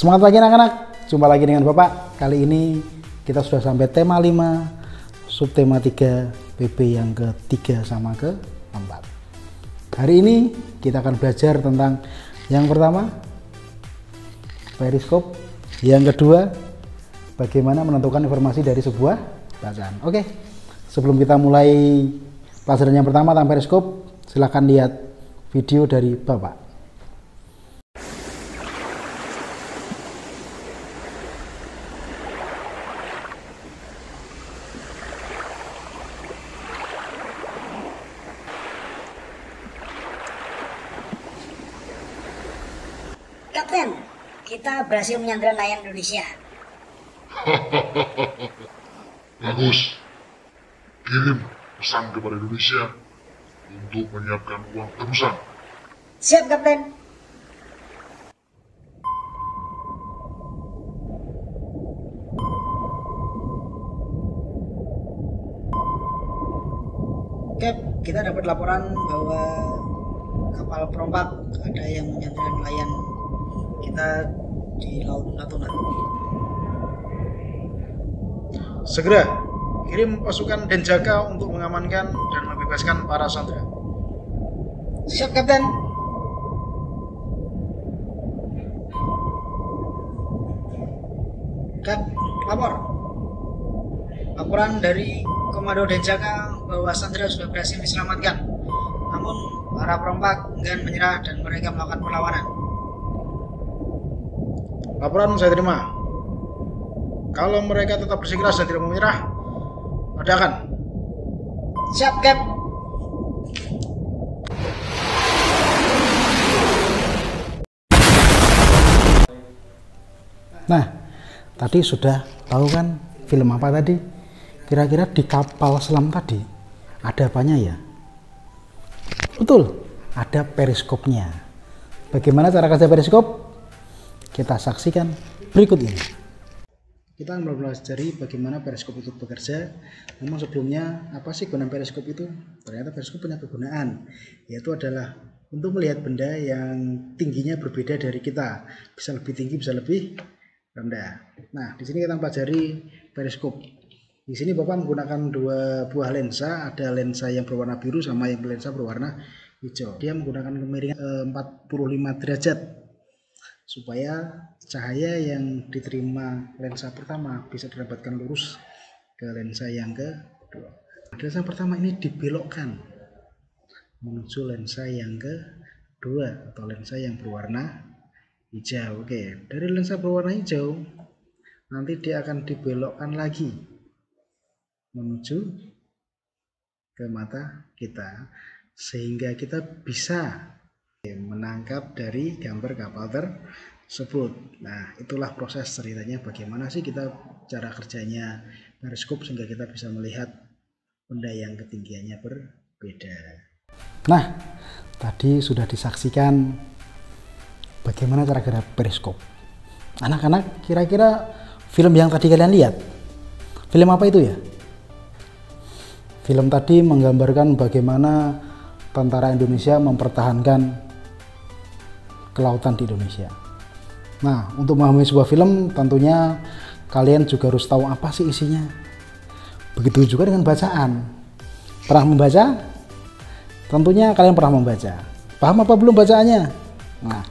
Semangat pagi anak-anak, jumpa lagi dengan Bapak. Kali ini kita sudah sampai tema 5, subtema 3, PB yang ke-3 sama ke-4. Hari ini kita akan belajar tentang yang pertama, periskop. Yang kedua, bagaimana menentukan informasi dari sebuah bacaan. Oke, sebelum kita mulai pelajaran yang pertama tentang periskop, silahkan lihat video dari Bapak. Kapten, kita berhasil menyandra nelayan Indonesia. Bagus. Kirim pesan kepada Indonesia untuk menyiapkan uang tebusan. Siap, Kapten. Cap, kita dapat laporan bahwa kapal perompak ada yang menyandra nelayan kita di Laut Natuna. Segera kirim pasukan Denjaka untuk mengamankan dan membebaskan para sandera. Siap, Kapten. Cap, lapor. Laporan dari Komando Denjaka bahwa sandera sudah berhasil diselamatkan. Namun para perompak enggan menyerah dan mereka melakukan perlawanan. Laporan saya terima. Kalau mereka tetap bersikeras dan tidak mau menyerah, ledakan. Siap, Cap. Nah, tadi sudah tahu kan film apa tadi? Kira-kira di kapal selam tadi ada apanya ya? Betul, ada periskopnya. Bagaimana cara kerja periskop? Kita saksikan berikut ini. Kita akan mempelajari bagaimana periskop itu bekerja. Namun sebelumnya, apa sih gunaan periskop itu? Ternyata periskop punya kegunaan, yaitu adalah untuk melihat benda yang tingginya berbeda dari kita. Bisa lebih tinggi, bisa lebih rendah. Nah, di sini kita pelajari periskop. Di sini Bapak menggunakan dua buah lensa, ada lensa yang berwarna biru sama yang lensa berwarna hijau. Dia menggunakan kemiringan 45 derajat supaya cahaya yang diterima lensa pertama bisa didapatkan lurus ke lensa yang kedua. Lensa pertama ini dibelokkan menuju lensa yang kedua atau lensa yang berwarna hijau. Oke, dari lensa berwarna hijau nanti dia akan dibelokkan lagi menuju ke mata kita sehingga kita bisa menangkap dari gambar kapal tersebut. Nah, itulah proses ceritanya bagaimana sih kita cara kerjanya periskop sehingga kita bisa melihat benda yang ketinggiannya berbeda. Nah, tadi sudah disaksikan bagaimana cara gerak periskop. Anak-anak, kira-kira film yang tadi kalian lihat, film apa itu ya? Film tadi menggambarkan bagaimana tentara Indonesia mempertahankan kelautan di Indonesia. Nah, untuk memahami sebuah film tentunya kalian juga harus tahu apa sih isinya. Begitu juga dengan bacaan. Pernah membaca? Tentunya kalian pernah membaca. Paham apa belum bacaannya? Nah,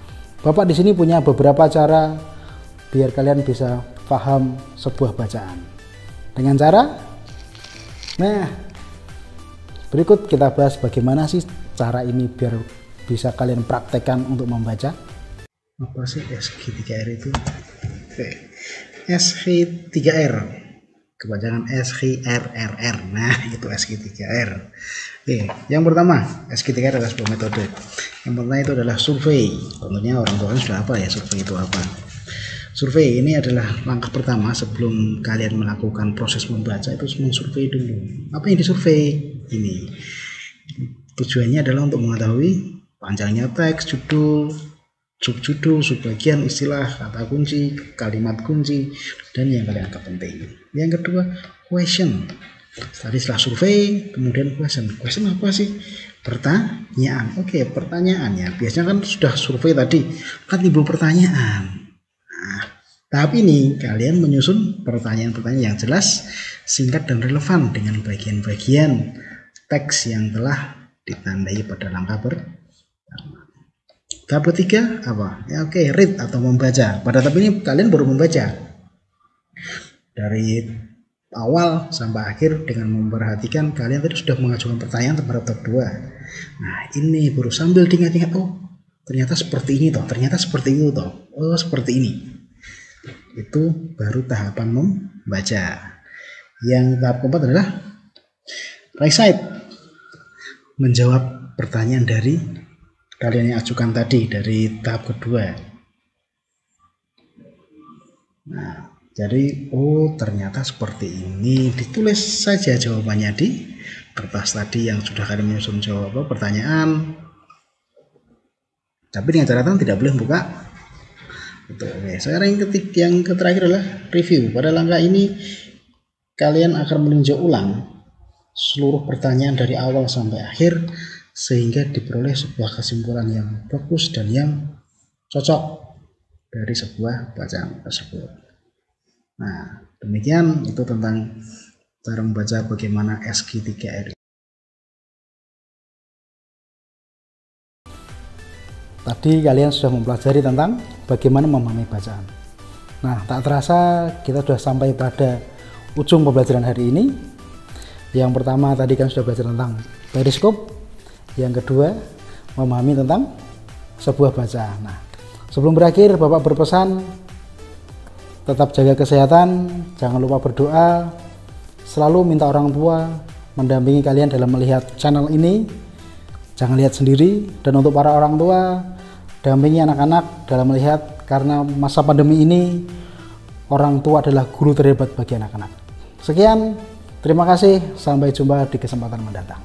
Bapak di sini punya beberapa cara biar kalian bisa paham sebuah bacaan. Dengan cara, nah, berikut kita bahas bagaimana sih cara ini biar bisa kalian praktekkan untuk membaca. Apa sih SG3R itu? Oke. SG3R kepanjangan SGRRR. Nah, itu SG3R. Oke, yang pertama, SG3R adalah sebuah metode. Yang pertama itu adalah survei. Tentunya orang tua sudah apa ya survei itu apa? Survei ini adalah langkah pertama sebelum kalian melakukan proses membaca, itu mensurvei dulu. Apa yang disurvei? Ini tujuannya adalah untuk mengetahui panjangnya teks, judul, subjudul, subbagian, istilah, kata kunci, kalimat kunci, dan yang kalian anggap penting. Yang kedua, question. Tadi setelah survei, kemudian question. Question apa sih? Pertanyaan. Oke, pertanyaannya. Biasanya kan sudah survei tadi, kan timbul pertanyaan. Tahap ini kalian menyusun pertanyaan-pertanyaan yang jelas, singkat dan relevan dengan bagian-bagian teks yang telah ditandai pada langkah pertama. Tahap ketiga apa? Ya, oke, read atau membaca. Pada tahap ini kalian baru membaca dari awal sampai akhir dengan memperhatikan kalian tadi sudah mengajukan pertanyaan terhadap tahap 2. Nah, ini baru sambil diingat-ingat, oh ternyata seperti ini toh, ternyata seperti itu toh, oh seperti ini. Itu baru tahapan membaca. Yang tahap keempat adalah recite, menjawab pertanyaan dari kalian yang ajukan tadi dari tahap kedua. Nah, jadi oh ternyata seperti ini, ditulis saja jawabannya di kertas tadi yang sudah kalian menyusun jawab pertanyaan. Tapi dengan catatan tidak boleh buka. Oke, sekarang yang terakhir adalah review. Pada langkah ini kalian akan meninjau ulang seluruh pertanyaan dari awal sampai akhir sehingga diperoleh sebuah kesimpulan yang bagus dan yang cocok dari sebuah bacaan tersebut. Nah, demikian itu tentang cara membaca bagaimana SG3R. Tadi kalian sudah mempelajari tentang bagaimana memahami bacaan. Nah, tak terasa kita sudah sampai pada ujung pembelajaran hari ini. Yang pertama tadi kan sudah belajar tentang periskop. Yang kedua, memahami tentang sebuah bacaan. Nah, sebelum berakhir, Bapak berpesan tetap jaga kesehatan, jangan lupa berdoa, selalu minta orang tua mendampingi kalian dalam melihat channel ini. Jangan lihat sendiri, dan untuk para orang tua, dampingi anak-anak dalam melihat, karena masa pandemi ini orang tua adalah guru terhebat bagi anak-anak. Sekian, terima kasih, sampai jumpa di kesempatan mendatang.